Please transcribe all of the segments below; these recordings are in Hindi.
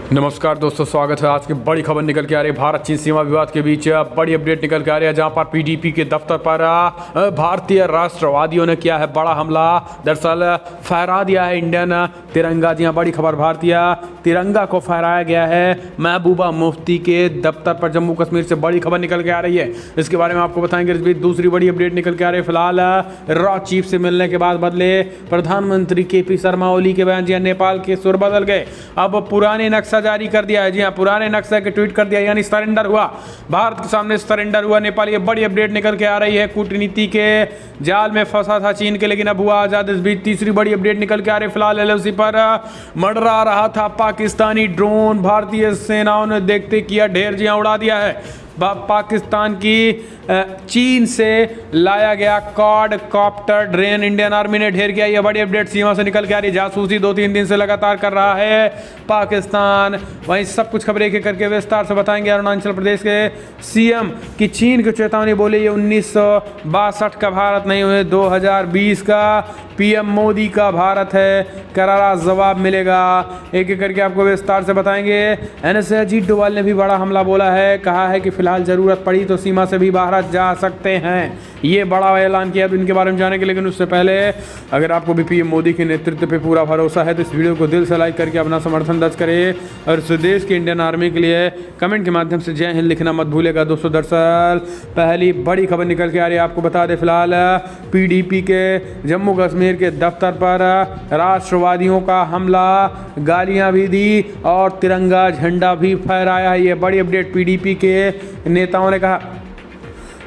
नमस्कार दोस्तों, स्वागत है। आज की बड़ी खबर निकल के आ रही है भारत चीन सीमा विवाद के बीच बड़ी अपडेट निकल के आ रही है, जहां पर पीडीपी के दफ्तर पर भारतीय राष्ट्रवादियों ने किया है बड़ा हमला। दरअसल फहरा दिया है इंडियन तिरंगा। जी हां, बड़ी खबर, भारतीय तिरंगा को फहराया गया है महबूबा मुफ्ती के दफ्तर पर। जम्मू कश्मीर से बड़ी खबर निकल के आ रही है, इसके बारे में आपको बताएंगे। इस बीच दूसरी बड़ी अपडेट निकल के आ रही है। फिलहाल रॉ चीफ से मिलने के बाद बदले प्रधानमंत्री केपी शर्मा ओली के बयान। जी हां, नेपाल के सुर बदल गए। अब पुराने नक्शा जारी कर दिया है। जी हां, पुराने नक्शे के ट्वीट कर दिया, यानी सरेंडर हुआ, भारत के सामने सरेंडर हुआ नेपाल। ये बड़ी अपडेट निकल के आ रही है। कूटनीति के जाल में फंसा था चीन के, लेकिन अब हुआ आजाद। इस बीच तीसरी बड़ी अपडेट निकल के आ रही है। फिलहाल एलओसी पर मंडरा रहा था पाकिस्तानी ड्रोन, भारतीय सेनाओं ने देखते किया ढेर। जी हां, उड़ा दिया है। पाकिस्तान की चीन से लाया गया quad copter drone Indian army ने ढेर किया। यह बड़ी अपडेट सीमा से निकल के आ रही है। जासूसी 2-3 दिन से लगातार कर रहा है पाकिस्तान। वहीं सब कुछ खबरें एक करके विस्तार से बताएंगे। अरुणाचल प्रदेश के सीएम की चीन को चेतावनी, बोले ये 1962 का भारत नहीं हुए, 2020 का पीएम मोदी का भारत है, करारा जवाब मिलेगा। एक एक करके आपको विस्तार से बताएंगे। एनएसए अजीत डोभाल ने भी बड़ा हमला बोला है, कहा है कि फिलहाल जरूरत पड़ी तो सीमा से भी बाहर जा सकते हैं। ये बड़ा ऐलान किया, तो इनके बारे में जानेंगे। लेकिन उससे पहले अगर आपको भी पीएम मोदी के नेतृत्व पे पूरा भरोसा है तो इस वीडियो को दिल से लाइक करके अपना समर्थन दर्ज करें, और इस देश की इंडियन आर्मी के लिए कमेंट के माध्यम से जय हिंद लिखना मत भूलेगा। दोस्तों, दरअसल पहली बड़ी खबर निकल के आ रही है, आपको बता दें। फिलहाल पीडीपी के जम्मू कश्मीर के दफ्तर पर राष्ट्रवादियों का हमला, गालियां भी दी और तिरंगा झंडा भी फहराया है। ये बड़ी अपडेट पीडीपी के नेताओं ने कहा।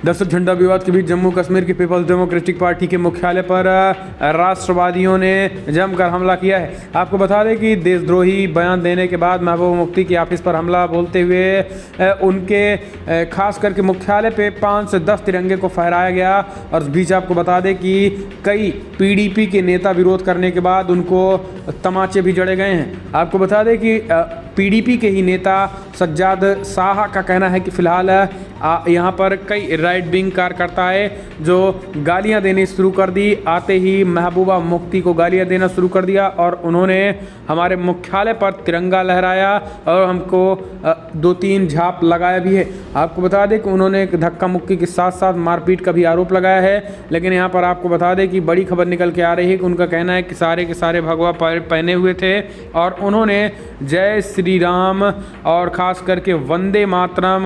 दरअसल झंडा विवाद के बीच जम्मू कश्मीर की पीपल्स डेमोक्रेटिक पार्टी के मुख्यालय पर राष्ट्रवादियों ने जमकर हमला किया है। आपको बता दें कि देशद्रोही बयान देने के बाद महबूबा मुफ्ती की ऑफिस पर हमला बोलते हुए उनके खास करके मुख्यालय पे 5 से 10 तिरंगे को फहराया गया। और इस बीच आपको बता दें कि कई पीडीपी के नेता विरोध करने के बाद उनको तमाचे भी जड़े गए हैं। आपको बता दें कि पीडीपी के ही नेता सज्जाद शाह का कहना है कि फिलहाल यहाँ पर कई राइट विंग कार्यकर्ता है जो गालियाँ देनी शुरू कर दी। आते ही महबूबा मुफ्ती को गालियाँ देना शुरू कर दिया और उन्होंने हमारे मुख्यालय पर तिरंगा लहराया और हमको 2-3 झाप लगाया भी है। आपको बता दें कि उन्होंने धक्का मुक्की के साथ साथ मारपीट का भी आरोप लगाया है। लेकिन यहाँ पर आपको बता दें कि बड़ी खबर निकल के आ रही है कि उनका कहना है कि सारे के सारे भगवा पहने हुए थे और उन्होंने जय श्री राम और ख़ास करके वंदे मातरम,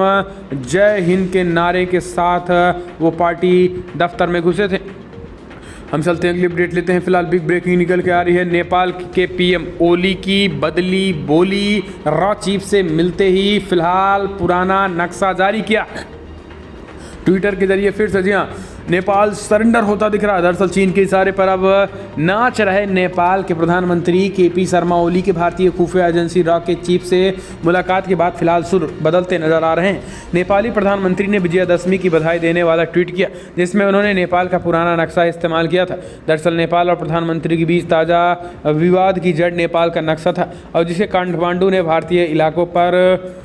जय हिंद के नारे के साथ वो पार्टी दफ्तर में घुसे थे। हम चलते हैं, अगली अपडेट लेते हैं। फिलहाल बिग ब्रेकिंग निकल के आ रही है। नेपाल के पीएम ओली की बदली बोली, रॉ चीफ से मिलते ही फिलहाल पुराना नक्शा जारी किया ट्विटर के जरिए फिर से। जी हाँ, नेपाल सरेंडर होता दिख रहा है। दरअसल चीन के इशारे पर अब नाच रहे नेपाल के प्रधानमंत्री केपी शर्मा ओली के भारतीय खुफिया एजेंसी रॉ के चीफ से मुलाकात के बाद फिलहाल सुर बदलते नजर आ रहे हैं। नेपाली प्रधानमंत्री ने विजयादशमी की बधाई देने वाला ट्वीट किया, जिसमें उन्होंने नेपाल का पुराना नक्शा इस्तेमाल किया था। दरअसल नेपाल और प्रधानमंत्री के बीच ताज़ा विवाद की जड़ नेपाल का नक्शा था और जिसे काठमांडू ने भारतीय इलाकों पर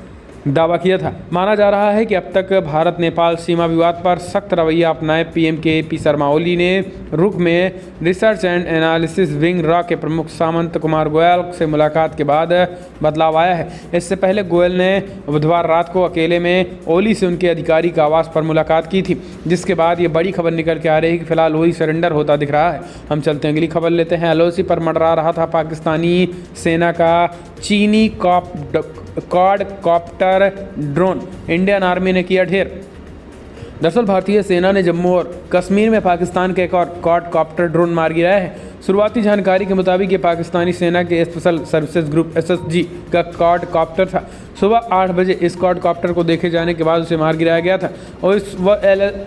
दावा किया था। माना जा रहा है कि अब तक भारत नेपाल सीमा विवाद पर सख्त रवैया अपनाए पीएम केपी शर्मा ओली ने रुख में research and analysis wing raw के प्रमुख सामंत कुमार गोयल से मुलाकात के बाद बदलाव आया है। इससे पहले गोयल ने बुधवार रात को अकेले में ओली से उनके अधिकारी का आवास पर मुलाकात की थी, जिसके बाद ये बड़ी खबर निकल के आ रही है कि फिलहाल ओली सरेंडर होता दिख रहा है। हम चलते हैं, अगली खबर लेते हैं। एलओसी पर मंडरा रहा था पाकिस्तानी सेना का चीनी quad copter drone, Indian army ने किया ढेर। दरअसल भारतीय सेना ने जम्मू और कश्मीर में पाकिस्तान के एक और क्वाड कॉप्टर ड्रोन मार गिराया है। शुरुआती जानकारी के मुताबिक ये पाकिस्तानी सेना के स्पेशल सर्विसेज ग्रुप एसएसजी का क्वाड कॉप्टर था। सुबह 8 बजे इस क्वाड कॉप्टर को देखे जाने के बाद उसे मार गिराया गया था और इस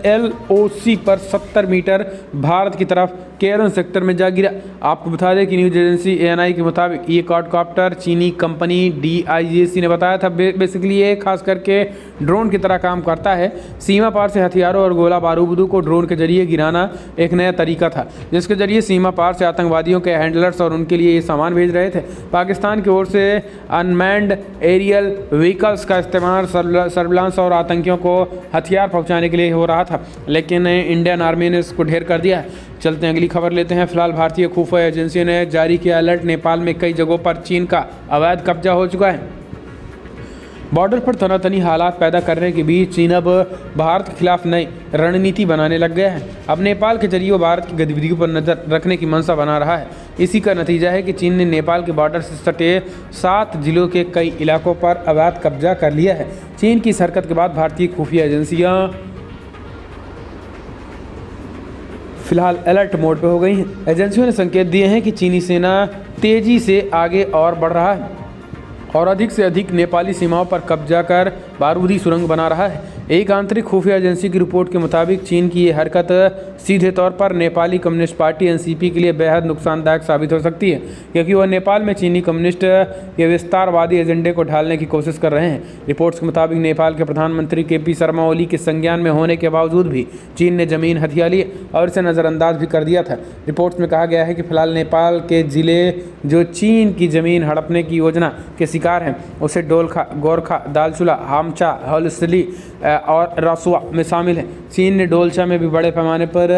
एलओसी पर 70 मीटर भारत की तरफ केरन सेक्टर में जा गिरा। आपको बता दें कि न्यूज एजेंसी एएनआई के मुताबिक ये क्वाड कॉप्टर चीनी कंपनी डीआईजीसी ने बताया था। बेसिकली ये खास करके ड्रोन की तरह काम करता है। सीमा पार से हथियारों और गोला बारूद को ड्रोन के जरिए गिराना एक नया तरीका था, जिसके जरिए सीमा पार से आतंकवादियों के हैंडलर्स और उनके लिए ये सामान भेज रहे थे। पाकिस्तान की ओर से अनमैन्ड एरियल व्हीकल्स का इस्तेमाल सर्विलांस और आतंकियों को हथियार पहुंचाने के लिए हो रहा था, लेकिन इंडियन आर्मी ने इसको ढेर कर दिया है। चलते हैं, अगली खबर लेते हैं। फिलहाल भारतीय खुफिया एजेंसी ने जारी किया अलर्ट, नेपाल में कई जगहों पर चीन का अवैध कब्जा हो चुका है। बॉर्डर पर तनातनी हालात पैदा करने के बीच चीन अब भारत के खिलाफ नई रणनीति बनाने लग गया है। अब नेपाल के जरिए वो भारत की गतिविधियों पर नजर रखने की मंशा बना रहा है। इसी का नतीजा है कि चीन ने नेपाल के बॉर्डर से सटे 7 जिलों के कई इलाकों पर अवैध कब्जा कर लिया है। चीन की इस हरकत के बाद भारतीय खुफिया एजेंसियां फिलहाल अलर्ट मोड पर हो गई हैं। एजेंसियों ने संकेत दिए हैं कि चीनी सेना तेजी से आगे और बढ़ रहा है और अधिक से अधिक नेपाली सीमाओं पर कब्जा कर बारूदी सुरंग बना रहा है। एक आंतरिक खुफिया एजेंसी की रिपोर्ट के मुताबिक चीन की ये हरकत सीधे तौर पर नेपाली कम्युनिस्ट पार्टी एनसीपी के लिए बेहद नुकसानदायक साबित हो सकती है, क्योंकि वह नेपाल में चीनी कम्युनिस्ट के विस्तारवादी एजेंडे को ढालने की कोशिश कर रहे हैं। रिपोर्ट्स के मुताबिक नेपाल के प्रधानमंत्री केपी शर्मा ओली के संज्ञान में होने के बावजूद भी चीन ने जमीन हथिया ली और इसे नज़रअंदाज भी कर दिया था। रिपोर्ट्स में कहा गया है कि फिलहाल नेपाल के जिले जो चीन की जमीन हड़पने की योजना के शिकार हैं उसे डोलखा, गोरखा, दालचुला, हामचा, हलसली और रसुआ में शामिल है। चीन ने डोलचा में भी बड़े पैमाने पर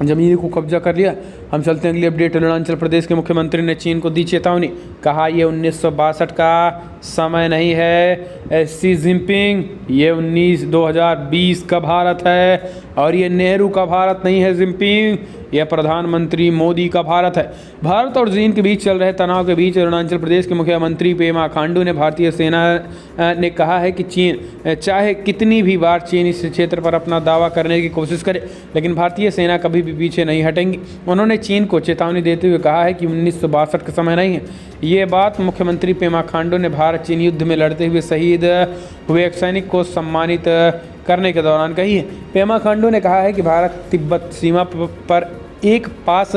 जमीन को कब्जा कर लिया। हम चलते हैं अगली अपडेट। अरुणाचल प्रदेश के मुख्यमंत्री ने चीन को दी चेतावनी, कहा ये 1962 का समय नहीं है शी जिनपिंग, ये 2020 का भारत है और ये नेहरू का भारत नहीं है जिनपिंग, यह प्रधानमंत्री मोदी का भारत है। भारत और चीन के बीच चल रहे तनाव के बीच अरुणाचल प्रदेश के मुख्यमंत्री पेमा खांडू ने भारतीय सेना ने कहा है कि चीन चाहे कितनी भी बार चीन इस क्षेत्र पर अपना दावा करने की कोशिश करे, लेकिन भारतीय सेना कभी भी पीछे नहीं हटेंगी। उन्होंने चीन को चेतावनी देते हुए कहा है कि 1962 का समय नहीं है। ये बात मुख्यमंत्री पेमा खांडू ने भारत चीन युद्ध में लड़ते हुए शहीद हुए एक सैनिक को सम्मानित करने के दौरान कही है। पेमा खांडू ने कहा है कि भारत तिब्बत सीमा पर एक पास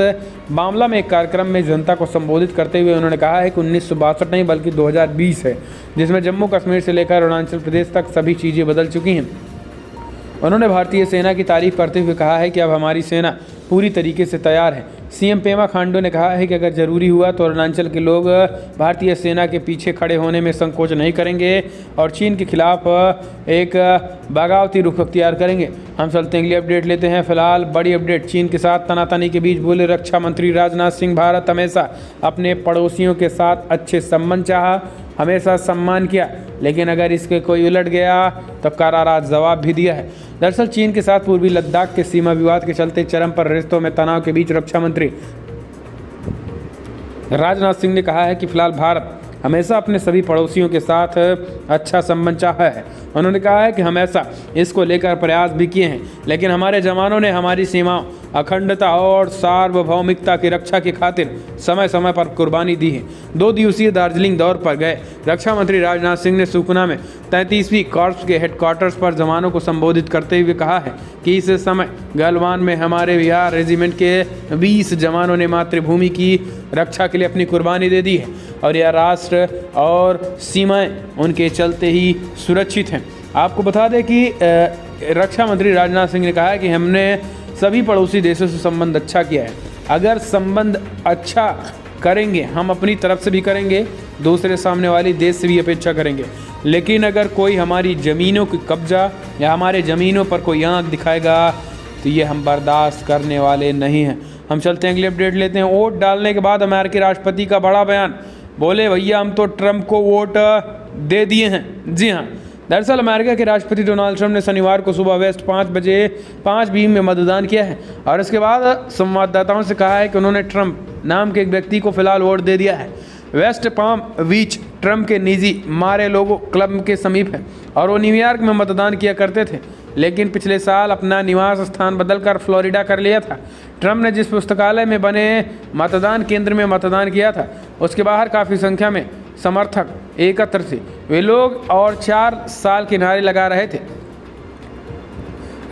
मामला में एक कार्यक्रम में जनता को संबोधित करते हुए उन्होंने कहा है कि 1962 नहीं बल्कि 2020 है, जिसमें जम्मू कश्मीर से लेकर अरुणाचल प्रदेश तक सभी चीज़ें बदल चुकी हैं। उन्होंने भारतीय सेना की तारीफ करते हुए कहा है कि अब हमारी सेना पूरी तरीके से तैयार है। सीएम पेमा खांडू ने कहा है कि अगर ज़रूरी हुआ तो अरुणाचल के लोग भारतीय सेना के पीछे खड़े होने में संकोच नहीं करेंगे और चीन के खिलाफ एक बगावती रुख अख्तियार करेंगे। हम चलते हैं अगली अपडेट लेते हैं। फिलहाल बड़ी अपडेट, चीन के साथ तनातनी के बीच बोले रक्षा मंत्री राजनाथ सिंह, भारत हमेशा अपने पड़ोसियों के साथ अच्छे संबंध चाहा, हमेशा सम्मान किया, लेकिन अगर इसके कोई उलट गया तो करारा जवाब भी दिया है। दरअसल चीन के साथ पूर्वी लद्दाख के सीमा विवाद के चलते चरम पर रिश्तों में तनाव के बीच रक्षा मंत्री राजनाथ सिंह ने कहा है कि फिलहाल भारत हमेशा अपने सभी पड़ोसियों के साथ अच्छा संबंध चाहा है। उन्होंने कहा है कि हमेशा इसको लेकर प्रयास भी किए हैं, लेकिन हमारे जवानों ने हमारी सीमाओं, अखंडता और सार्वभौमिकता की रक्षा की खातिर समय समय पर कुर्बानी दी है। 2 दिवसीय दार्जिलिंग दौरे पर गए रक्षा मंत्री राजनाथ सिंह ने सुकना में 33वीं कॉर्प्स के हेडक्वार्टर्स पर जवानों को संबोधित करते हुए कहा है कि इस समय गलवान में हमारे बिहार रेजिमेंट के 20 जवानों ने मातृभूमि की रक्षा के लिए अपनी कुर्बानी दे दी है और यह राष्ट्र और सीमाएं उनके चलते ही सुरक्षित हैं। आपको बता दें कि रक्षा मंत्री राजनाथ सिंह ने कहा है कि हमने सभी पड़ोसी देशों से संबंध अच्छा किया है। अगर संबंध अच्छा करेंगे, हम अपनी तरफ से भी करेंगे, दूसरे सामने वाली देश से भी अपेक्षा करेंगे, लेकिन अगर कोई हमारी ज़मीनों की कब्जा या हमारे ज़मीनों पर कोई आंख दिखाएगा तो ये हम बर्दाश्त करने वाले नहीं हैं। हम चलते हैं अगली अपडेट लेते हैं। वोट डालने के बाद अमेरिकी राष्ट्रपति का बड़ा बयान, बोले भैया हम तो ट्रंप को वोट दे दिए हैं। जी हाँ, दरअसल अमेरिका के राष्ट्रपति डोनाल्ड ट्रंप ने शनिवार को सुबह वेस्ट 5 बजे 5 PM में मतदान किया है और इसके बाद संवाददाताओं से कहा है कि उन्होंने ट्रंप नाम के एक व्यक्ति को फिलहाल वोट दे दिया है। वेस्ट पाम बीच ट्रंप के निजी मारे लोगो क्लब के समीप है और वो न्यूयॉर्क में मतदान किया करते थे, लेकिन पिछले साल अपना निवास स्थान बदलकर फ्लोरिडा कर लिया था। ट्रंप ने जिस पुस्तकालय में बने मतदान केंद्र में मतदान किया था उसके बाहर काफ़ी संख्या में समर्थक एकत्र थे। वे लोग और 4 साल के नारे लगा रहे थे।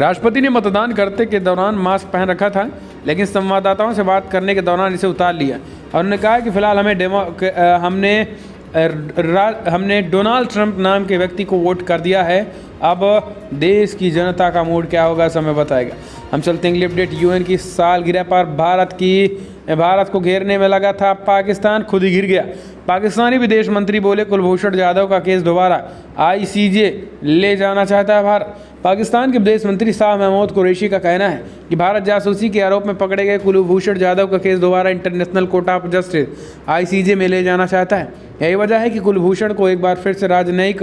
राष्ट्रपति ने मतदान करते के दौरान मास्क पहन रखा था, लेकिन संवाददाताओं से बात करने के दौरान इसे उतार लिया और उन्होंने कहा कि फिलहाल हमने डोनाल्ड ट्रंप नाम के व्यक्ति को वोट कर दिया है। अब देश की जनता का मूड क्या होगा समय बताएगा। हम चलते हैं अगली अपडेट। यूएन की सालगिरह पर भारत की भारत को घेरने में लगा था, पाकिस्तान खुद ही घिर गया। पाकिस्तानी विदेश मंत्री बोले कुलभूषण जाधव का केस दोबारा ICJ ले जाना चाहता है भारत। पाकिस्तान के विदेश मंत्री शाह महमूद कुरैशी का कहना है कि भारत जासूसी के आरोप में पकड़े गए कुलभूषण जाधव का केस दोबारा international court of justice ICJ में ले जाना चाहता है। यही वजह है कि कुलभूषण को एक बार फिर से राजनयिक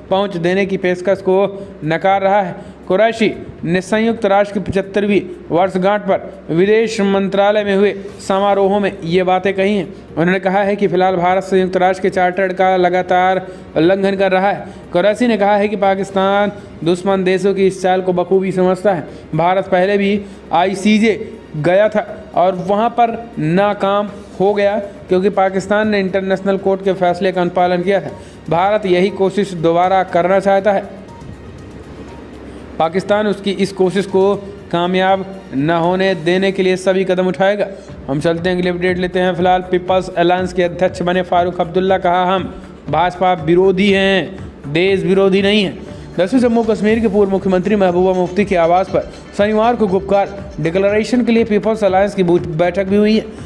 पहुंच देने की पेशकश को नकार रहा है। कुरैशी ने संयुक्त राष्ट्र की 75वीं वर्षगांठ पर विदेश मंत्रालय में हुए समारोहों में ये बातें कही हैं। उन्होंने कहा है कि फिलहाल भारत संयुक्त राष्ट्र के चार्टर का लगातार उल्लंघन कर रहा है। कुरैशी ने कहा है कि पाकिस्तान दुश्मन देशों की इस चाल को बखूबी समझता है। भारत पहले भी ICJ गया था और वहां पर नाकाम हो गया क्योंकि पाकिस्तान ने इंटरनेशनल कोर्ट के फैसले का अनुपालन किया था। भारत यही कोशिश दोबारा करना चाहता है। पाकिस्तान उसकी इस कोशिश को कामयाब न होने देने के लिए सभी कदम उठाएगा। हम चलते हैं, अगली अपडेट लेते हैं। फिलहाल पीपल्स अलायंस के अध्यक्ष बने फारूक अब्दुल्ला, कहा हम भाजपा विरोधी हैं, देश विरोधी नहीं है। दरअसल जम्मू कश्मीर के पूर्व मुख्यमंत्री महबूबा मुफ्ती के आवास पर शनिवार को गुपकार डिक्लेरेशन के लिए पीपल्स अलायंस की बैठक भी हुई है।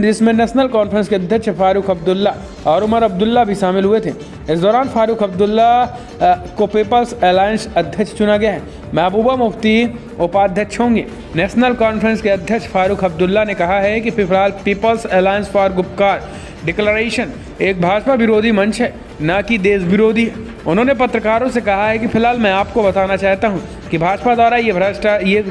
जिसमें नेशनल कॉन्फ्रेंस के अध्यक्ष फारूक अब्दुल्ला और उमर अब्दुल्ला भी शामिल हुए थे। इस दौरान फारूक अब्दुल्ला को पीपल्स अलायंस अध्यक्ष चुना गया है। महबूबा मुफ्ती उपाध्यक्ष होंगे। नेशनल कॉन्फ्रेंस के अध्यक्ष फारूक अब्दुल्ला ने कहा है कि फिलहाल peoples alliance for Gupkar declaration एक भाजपा विरोधी मंच है, न कि देश विरोधी है। उन्होंने पत्रकारों से कहा है कि फिलहाल मैं आपको बताना चाहता हूं कि भाजपा द्वारा ये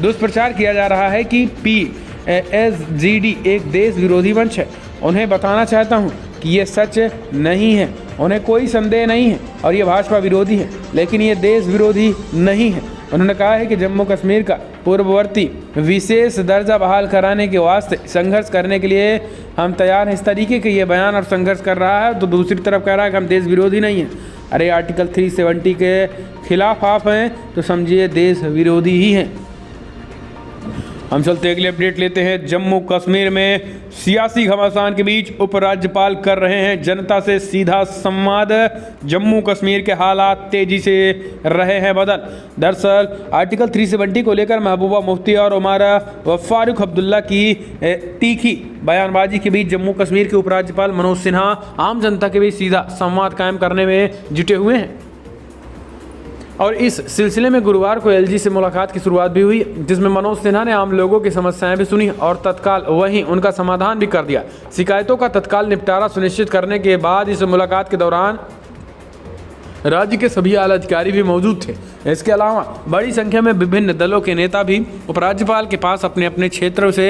दुष्प्रचार किया जा रहा है कि PSGD एक देश विरोधी मंच है। उन्हें बताना चाहता हूं कि ये सच नहीं है, उन्हें कोई संदेह नहीं है और ये भाजपा विरोधी है, लेकिन ये देश विरोधी नहीं है। उन्होंने कहा है कि जम्मू कश्मीर का पूर्ववर्ती विशेष दर्जा बहाल कराने के वास्ते संघर्ष करने के लिए हम तैयार हैं। इस तरीके के ये बयान और संघर्ष कर रहा है तो दूसरी तरफ कह रहा है कि हम देश विरोधी नहीं हैं। अरे आर्टिकल 370 के खिलाफ आप हैं तो समझिए देश विरोधी ही हैं। हम चलते अगले अपडेट लेते हैं। जम्मू कश्मीर में सियासी घमासान के बीच उपराज्यपाल कर रहे हैं जनता से सीधा संवाद। जम्मू कश्मीर के हालात तेजी से रहे हैं बदल। दरअसल आर्टिकल 370 को लेकर महबूबा मुफ्ती और उमर व फारूक अब्दुल्ला की तीखी बयानबाजी के बीच जम्मू कश्मीर के उपराज्यपाल मनोज सिन्हा आम जनता के बीच सीधा संवाद कायम करने में जुटे हुए हैं और इस सिलसिले में गुरुवार को LG से मुलाकात की शुरुआत भी हुई, जिसमें मनोज सिन्हा ने आम लोगों की समस्याएं भी सुनी और तत्काल वहीं उनका समाधान भी कर दिया। शिकायतों का तत्काल निपटारा सुनिश्चित करने के बाद इस मुलाकात के दौरान राज्य के सभी आला अधिकारी भी मौजूद थे। इसके अलावा बड़ी संख्या में विभिन्न दलों के नेता भी उपराज्यपाल के पास अपने अपने क्षेत्रों से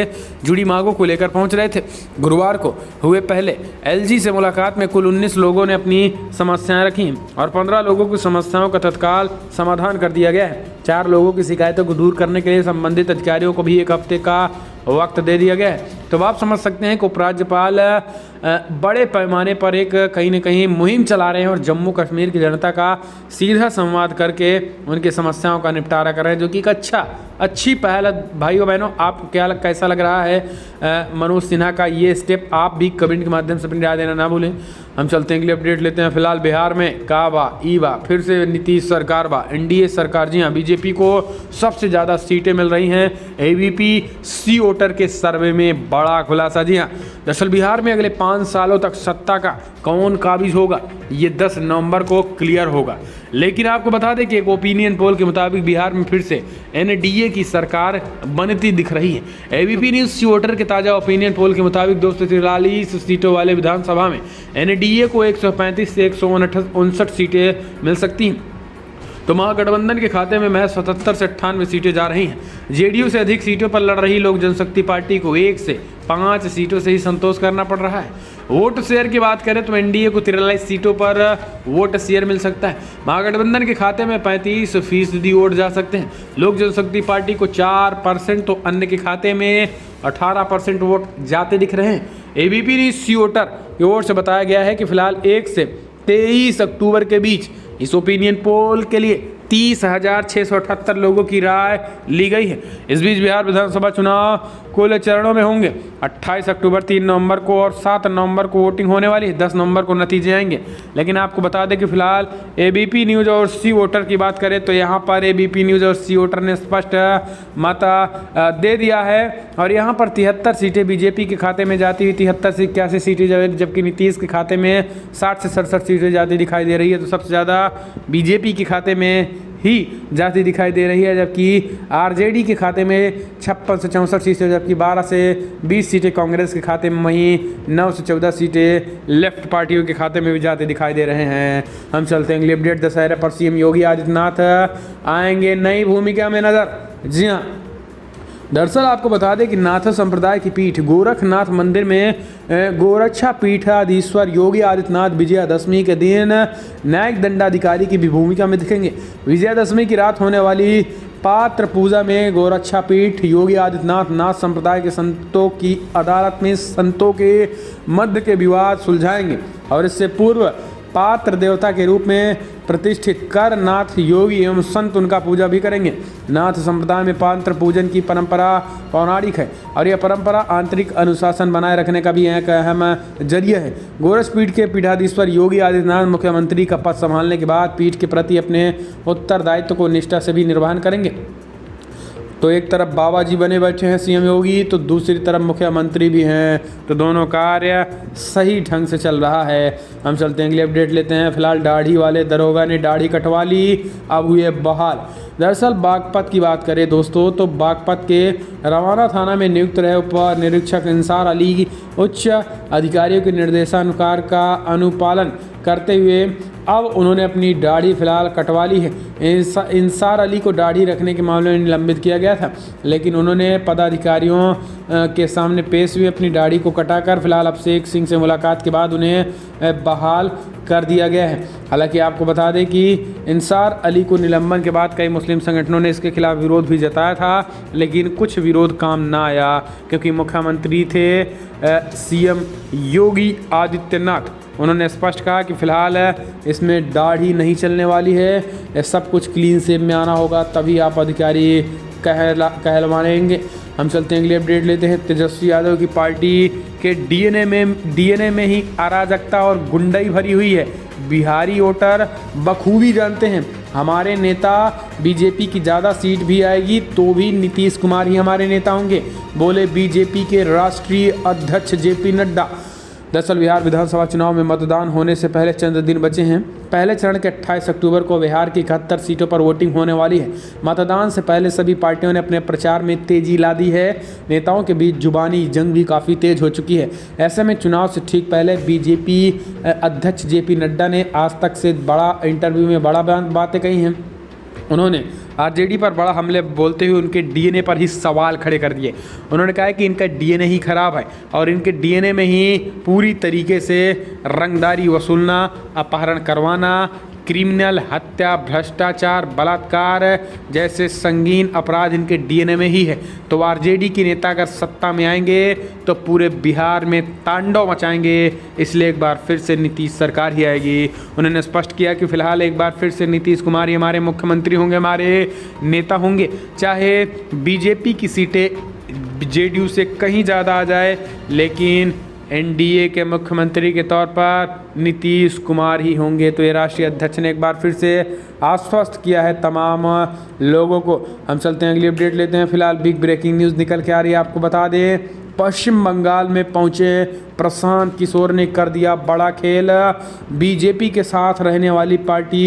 जुड़ी मांगों को लेकर पहुंच रहे थे। गुरुवार को हुए पहले LG से मुलाकात में कुल 19 लोगों ने अपनी समस्याएं रखी और 15 लोगों की समस्याओं का तत्काल समाधान कर दिया गया है। 4 लोगों की शिकायतों को दूर करने के लिए संबंधित अधिकारियों को भी 1 हफ्ते का वक्त दे दिया गया है। तो आप समझ सकते हैं कि उपराज्यपाल बड़े पैमाने पर एक कहीं न कहीं मुहिम चला रहे हैं और जम्मू कश्मीर की जनता का सीधा संवाद करके उनकी समस्याओं का निपटारा कर रहे हैं, जो कि एक अच्छी पहल है। भाइयों बहनों, आपको कैसा लग रहा है मनोज सिन्हा का ये स्टेप? आप भी कमेंट के माध्यम से अपनी राय देना ना भूलें। हम चलते हैं अगले अपडेट लेते हैं। फिलहाल बिहार में काबा ईवा फिर से नीतीश सरकार बा, NDA सरकार। जी हाँ, बीजेपी को सबसे ज़्यादा सीटें मिल रही हैं। ABP सी वोटर के सर्वे में बड़ा खुलासा। जी हाँ, दरअसल बिहार में अगले 5 सालों तक सत्ता का कौन काबिज होगा ये 10 नवंबर को क्लियर होगा। लेकिन आपको बता दें कि एक ओपिनियन पोल के मुताबिक बिहार में फिर से NDA की सरकार बनती दिख रही है। ABP न्यूज़ सी वोटर के ताज़ा ओपिनियन पोल के मुताबिक 243 सीटों वाले विधानसभा में NDA को 135 से 159 सीटें मिल सकती हैं। तो महागठबंधन के खाते में महज 77 से 98 सीटें जा रही हैं। JDU से अधिक सीटों पर लड़ रही लोक जनशक्ति पार्टी को 1 से 5 सीटों से ही संतोष करना पड़ रहा है। वोट शेयर की बात करें तो NDA को 43 सीटों पर वोट शेयर मिल सकता है। महागठबंधन के खाते में 35% वोट जा सकते हैं। लोक जनशक्ति पार्टी को 4% तो अन्य के खाते में 18% वोट जाते दिख रहे हैं। ABP न्यूज़ सी वोटर की ओर से बताया गया है कि फिलहाल 1 से 23 अक्टूबर के बीच इस ओपिनियन पोल के लिए 30,678 लोगों की राय ली गई है। इस बीच बिहार विधानसभा चुनाव कुल चरणों में होंगे। 28 अक्टूबर, 3 नवंबर को और 7 नवंबर को वोटिंग होने वाली है। 10 नवंबर को नतीजे आएंगे। लेकिन आपको बता दें कि फिलहाल एबीपी न्यूज़ और सी वोटर की बात करें तो यहाँ पर एबीपी न्यूज़ और सी वोटर ने स्पष्ट मत दे दिया है और यहाँ पर 73 सीटें बीजेपी के खाते में जाती हुई 73 से 81 सीटें, जबकि नीतीश के खाते में 60 से 67 सीटें जाती दिखाई दे रही है। तो सबसे ज़्यादा बीजेपी के खाते में ही जाती दिखाई दे रही है, जबकि आरजेडी के खाते में 56 से 64 सीटें, जबकि 12 से 20 सीटें कांग्रेस के खाते में, वहीं 9 से 14 सीटें लेफ्ट पार्टियों के खाते में भी जाते दिखाई दे रहे हैं। हम चलते हैं अगली अपडेट। दशहरे पर सीएम योगी आदित्यनाथ आएंगे नई भूमिका में नजर। जी हाँ, दरअसल आपको बता दें कि नाथ संप्रदाय की पीठ गोरखनाथ मंदिर में गोरक्षा पीठाधीश्वर योगी आदित्यनाथ विजयादशमी के दिन न्यायिक दंडाधिकारी की भी भूमिका में दिखेंगे। विजयादशमी की रात होने वाली पात्र पूजा में गोरक्षा पीठ योगी आदित्यनाथ नाथ संप्रदाय के संतों की अदालत में संतों के मध्य के विवाद सुलझाएंगे और इससे पूर्व पात्र देवता के रूप में प्रतिष्ठित कर नाथ योगी एवं संत उनका पूजा भी करेंगे। नाथ संप्रदाय में पात्र पूजन की परंपरा पौराणिक है और यह परंपरा आंतरिक अनुशासन बनाए रखने का भी एक अहम जरिया है। गोरक्ष पीठ के पीठाधीश्वर योगी आदित्यनाथ मुख्यमंत्री का पद संभालने के बाद पीठ के प्रति अपने उत्तरदायित्व को निष्ठा से भी निर्वहन करेंगे। तो एक तरफ बाबा जी बने बैठे हैं सीएम योगी, तो दूसरी तरफ मुख्यमंत्री भी हैं, तो दोनों कार्य सही ढंग से चल रहा है। हम चलते हैं अगली अपडेट लेते हैं। फिलहाल दाढ़ी वाले दरोगा ने दाढ़ी कटवा ली, अब हुए बहाल। दरअसल बागपत की बात करें दोस्तों तो बागपत के रवाना थाना में नियुक्त रहे उप निरीक्षक इंसार अली उच्च अधिकारियों के निर्देशानुसार का अनुपालन करते हुए अब उन्होंने अपनी दाढ़ी फिलहाल कटवा ली है। इंसार अली को दाढ़ी रखने के मामले में निलंबित किया गया था, लेकिन उन्होंने पदाधिकारियों के सामने पेश हुए अपनी दाढ़ी को कटाकर फिलहाल अभिषेक सिंह से मुलाकात के बाद उन्हें बहाल कर दिया गया है। हालांकि आपको बता दें कि इंसार अली को निलंबन के बाद कई मुस्लिम संगठनों ने इसके खिलाफ विरोध भी जताया था, लेकिन कुछ विरोध काम ना आया क्योंकि मुख्यमंत्री थे सीएम योगी आदित्यनाथ। उन्होंने स्पष्ट कहा कि फिलहाल इसमें दाढ़ी नहीं चलने वाली है, सब कुछ क्लीन शेप में आना होगा तभी आप अधिकारी कहलवाएंगे। हम चलते हैं अगली अपडेट लेते हैं। तेजस्वी यादव की पार्टी के डीएनए में ही अराजकता और गुंडाई भरी हुई है। बिहारी वोटर बखूबी जानते हैं, हमारे नेता बीजेपी की ज़्यादा सीट भी आएगी तो भी नीतीश कुमार ही हमारे नेता होंगे, बोले बीजेपी के राष्ट्रीय अध्यक्ष जेपी नड्डा। दरअसल बिहार विधानसभा चुनाव में मतदान होने से पहले चंद दिन बचे हैं। पहले चरण के 28 अक्टूबर को बिहार की 71 सीटों पर वोटिंग होने वाली है। मतदान से पहले सभी पार्टियों ने अपने प्रचार में तेजी ला दी है। नेताओं के बीच जुबानी जंग भी काफ़ी तेज हो चुकी है। ऐसे में चुनाव से ठीक पहले बीजेपी अध्यक्ष जेपी नड्डा ने आज तक से बड़ा इंटरव्यू में बड़ा बातें कही हैं। उन्होंने आरजेडी पर बड़ा हमले बोलते हुए उनके डीएनए पर ही सवाल खड़े कर दिए। उन्होंने कहा कि इनका डीएनए ही खराब है और इनके डीएनए में ही पूरी तरीके से रंगदारी वसूलना, अपहरण करवाना, क्रिमिनल, हत्या, भ्रष्टाचार, बलात्कार जैसे संगीन अपराध इनके डीएनए में ही है। तो आरजेडी के नेता अगर सत्ता में आएंगे तो पूरे बिहार में तांडव मचाएंगे, इसलिए एक बार फिर से नीतीश सरकार ही आएगी। उन्होंने स्पष्ट किया कि फिलहाल एक बार फिर से नीतीश कुमार ही हमारे मुख्यमंत्री होंगे, हमारे नेता होंगे, चाहे बीजेपी की सीटें जेडीयू से कहीं ज़्यादा आ जाए, लेकिन एनडीए के मुख्यमंत्री के तौर पर नीतीश कुमार ही होंगे। तो ये राष्ट्रीय अध्यक्ष ने एक बार फिर से आश्वस्त किया है तमाम लोगों को। हम चलते हैं अगली अपडेट लेते हैं। फिलहाल बिग ब्रेकिंग न्यूज़ निकल के आ रही है, आपको बता दें पश्चिम बंगाल में पहुंचे प्रशांत किशोर ने कर दिया बड़ा खेल। बीजेपी के साथ रहने वाली पार्टी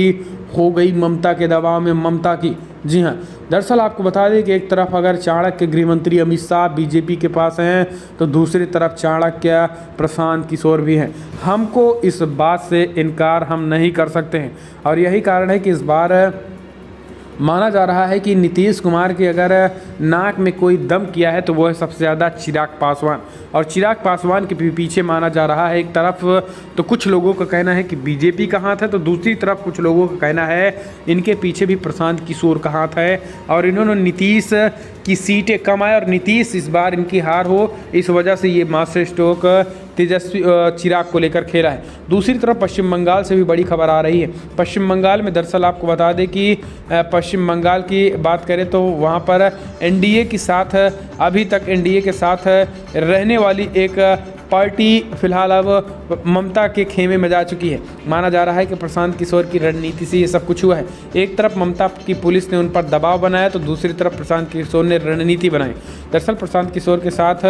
हो गई ममता के दबाव में ममता की। जी हाँ, दरअसल आपको बता दें कि एक तरफ अगर चाणक्य गृह मंत्री अमित शाह बीजेपी के पास हैं तो दूसरी तरफ चाणक्य प्रशांत किशोर भी हैं। हमको इस बात से इनकार हम नहीं कर सकते हैं और यही कारण है कि इस बार माना जा रहा है कि नीतीश कुमार के अगर नाक में कोई दम किया है तो वो है सबसे ज़्यादा चिराग पासवान। और चिराग पासवान के पीछे माना जा रहा है, एक तरफ तो कुछ लोगों का कहना है कि बीजेपी का हाथ है, तो दूसरी तरफ कुछ लोगों का कहना है इनके पीछे भी प्रशांत किशोर का हाथ है और इन्होंने नीतीश की सीटें कम आए और नीतीश इस बार इनकी हार हो, इस वजह से ये मास्टर स्ट्रोक तेजस्वी चिराग को लेकर खेला है। दूसरी तरफ पश्चिम बंगाल से भी बड़ी खबर आ रही है। पश्चिम बंगाल में दरअसल आपको बता दें कि पश्चिम बंगाल की बात करें तो वहाँ पर एनडीए के साथ अभी तक एनडीए के साथ रहने वाली एक पार्टी फिलहाल अब ममता के खेमे में जा चुकी है। माना जा रहा है कि प्रशांत किशोर की रणनीति से ये सब कुछ हुआ है। एक तरफ ममता की पुलिस ने उन पर दबाव बनाया तो दूसरी तरफ प्रशांत किशोर ने रणनीति बनाई। दरअसल प्रशांत किशोर के साथ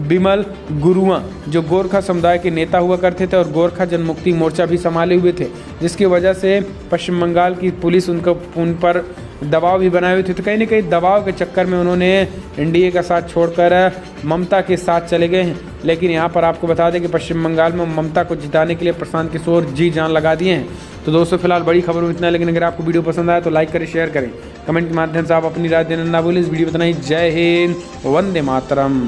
बिमल गुरुआ जो गोरखा समुदाय के नेता हुआ करते थे और गोरखा जनमुक्ति मोर्चा भी संभाले हुए थे, जिसकी वजह से पश्चिम बंगाल की पुलिस उन पर दबाव भी बनाए हुए थे। तो कहीं ना कहीं दबाव के चक्कर में उन्होंने एनडीए का साथ छोड़कर ममता के साथ चले गए हैं। लेकिन यहाँ पर आपको बता दें कि पश्चिम बंगाल में ममता को जिताने के लिए प्रशांत किशोर जी जान लगा दिए हैं। तो दोस्तों फिलहाल बड़ी खबर में इतना, लेकिन अगर आपको वीडियो पसंद आया तो लाइक करें, शेयर करें, कमेंट के माध्यम से आप अपनी राय देना ना भूलें। इस वीडियो में इतना ही। जय हिंद, वंदे मातरम।